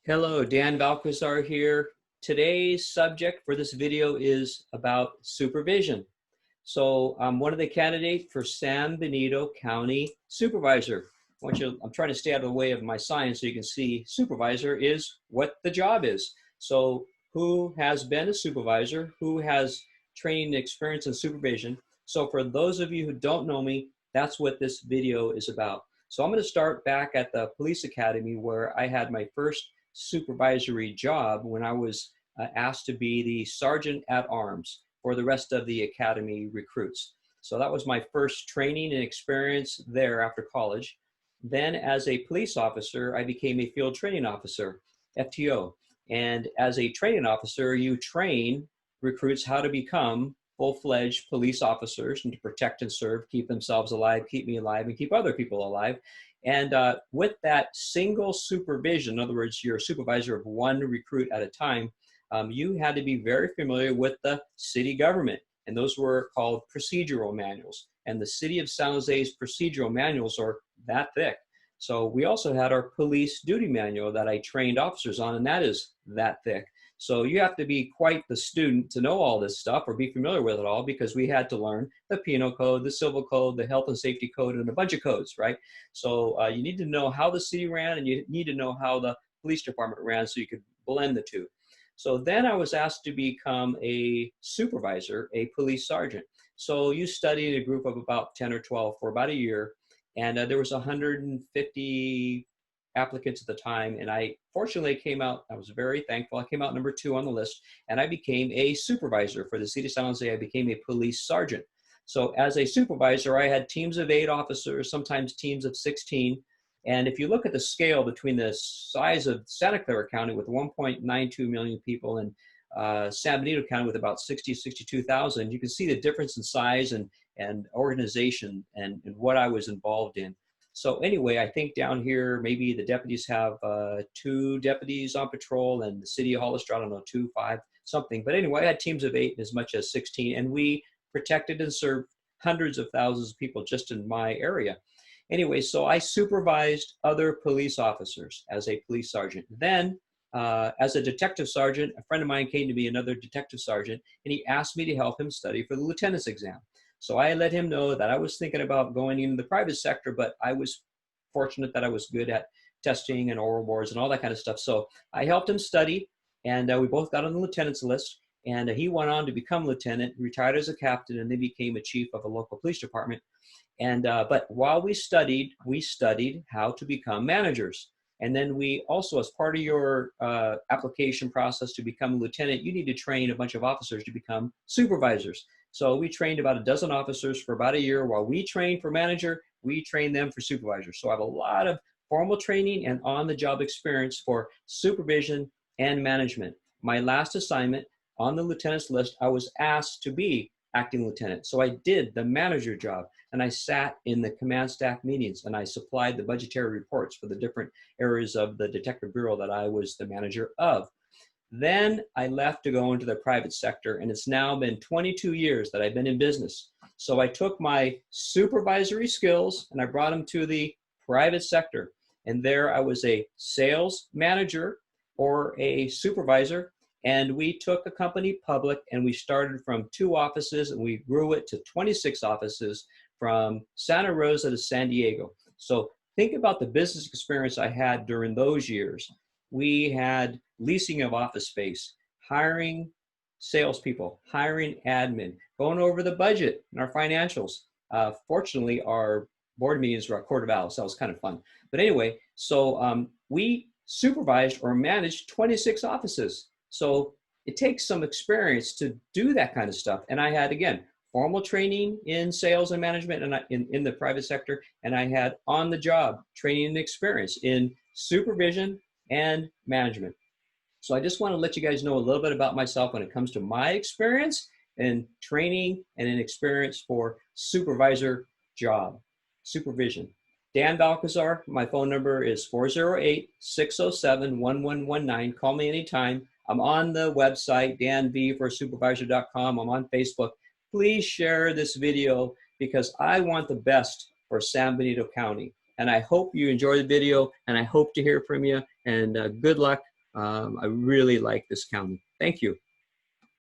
Hello, Dan Balcazar here. Today's subject for this video is about supervision. So I'm one of the candidates for San Benito County Supervisor. I'm trying to stay out of the way of my sign so you can see supervisor is what the job is. So who has been a supervisor? Who has training experience in supervision? So for those of you who don't know me, that's what this video is about. So I'm going to start back at the police academy where I had my first supervisory job when I was asked to be the sergeant at arms for the rest of the academy recruits. So that was my first training and experience there after college. Then as a police officer, I became a field training officer, FTO. And as a training officer, you train recruits how to become full-fledged police officers and to protect and serve, keep themselves alive, keep me alive, and keep other people alive. And with that single supervision, in other words, you're a supervisor of one recruit at a time, you had to be very familiar with the city government. And those were called procedural manuals. And the city of San Jose's procedural manuals are that thick. So we also had our police duty manual that I trained officers on, and that is that thick. So you have to be quite the student to know all this stuff or be familiar with it all, because we had to learn the penal code, the civil code, the health and safety code, and a bunch of codes, right? So you need to know how the city ran, and you need to know how the police department ran so you could blend the two. So then I was asked to become a supervisor, a police sergeant. So you study in a group of about 10 or 12 for about a year, and there was 150 applicants at the time, and I fortunately came out, I was very thankful, I came out number 2 on the list, and I became a supervisor for the city of San Jose. I became a police sergeant. So as a supervisor, I had teams of 8 officers, sometimes teams of 16, and if you look at the scale between the size of Santa Clara County with 1.92 million people and San Benito County with about 62,000, you can see the difference in size and organization and what I was involved in. So anyway, I think down here, maybe the deputies have 2 deputies on patrol, and the city of Hollister, I don't know, 2, 5, something. But anyway, I had teams of 8 as much as 16, and we protected and served hundreds of thousands of people just in my area. Anyway, so I supervised other police officers as a police sergeant. Then, as a detective sergeant, a friend of mine came to me, another detective sergeant, and he asked me to help him study for the lieutenant's exam. So I let him know that I was thinking about going into the private sector, but I was fortunate that I was good at testing and oral boards and all that kind of stuff. So I helped him study, and we both got on the lieutenant's list. And he went on to become lieutenant, retired as a captain, and then became a chief of a local police department. And but while we studied how to become managers. And then we also, as part of your application process to become a lieutenant, you need to train a bunch of officers to become supervisors. So we trained about a dozen officers for about a year. While we trained for manager, we trained them for supervisors. So I have a lot of formal training and on-the-job experience for supervision and management. My last assignment on the lieutenant's list, I was asked to be acting lieutenant. So I did the manager job, and I sat in the command staff meetings, and I supplied the budgetary reports for the different areas of the detective bureau that I was the manager of. Then I left to go into the private sector, and it's now been 22 years that I've been in business. So I took my supervisory skills and I brought them to the private sector. And there I was a sales manager or a supervisor, and we took a company public, and we started from 2 offices and we grew it to 26 offices from Santa Rosa to San Diego. So think about the business experience I had during those years. We had leasing of office space, hiring salespeople, hiring admin, going over the budget and our financials. Fortunately, our board meetings were at Quarter Valley, so that was kind of fun. But anyway, so we supervised or managed 26 offices. So it takes some experience to do that kind of stuff. And I had, again, formal training in sales and management and in the private sector, and I had on-the-job training and experience in supervision and management. So I just want to let you guys know a little bit about myself when it comes to my experience and training and an experience for supervisor job, supervision. Dan Balcazar, my phone number is 408-607-1119. Call me anytime. I'm on the website, danvforsupervisor.com. I'm on Facebook. Please share this video because I want the best for San Benito County. And I hope you enjoy the video, and I hope to hear from you. And good luck I really like this county. Thank you.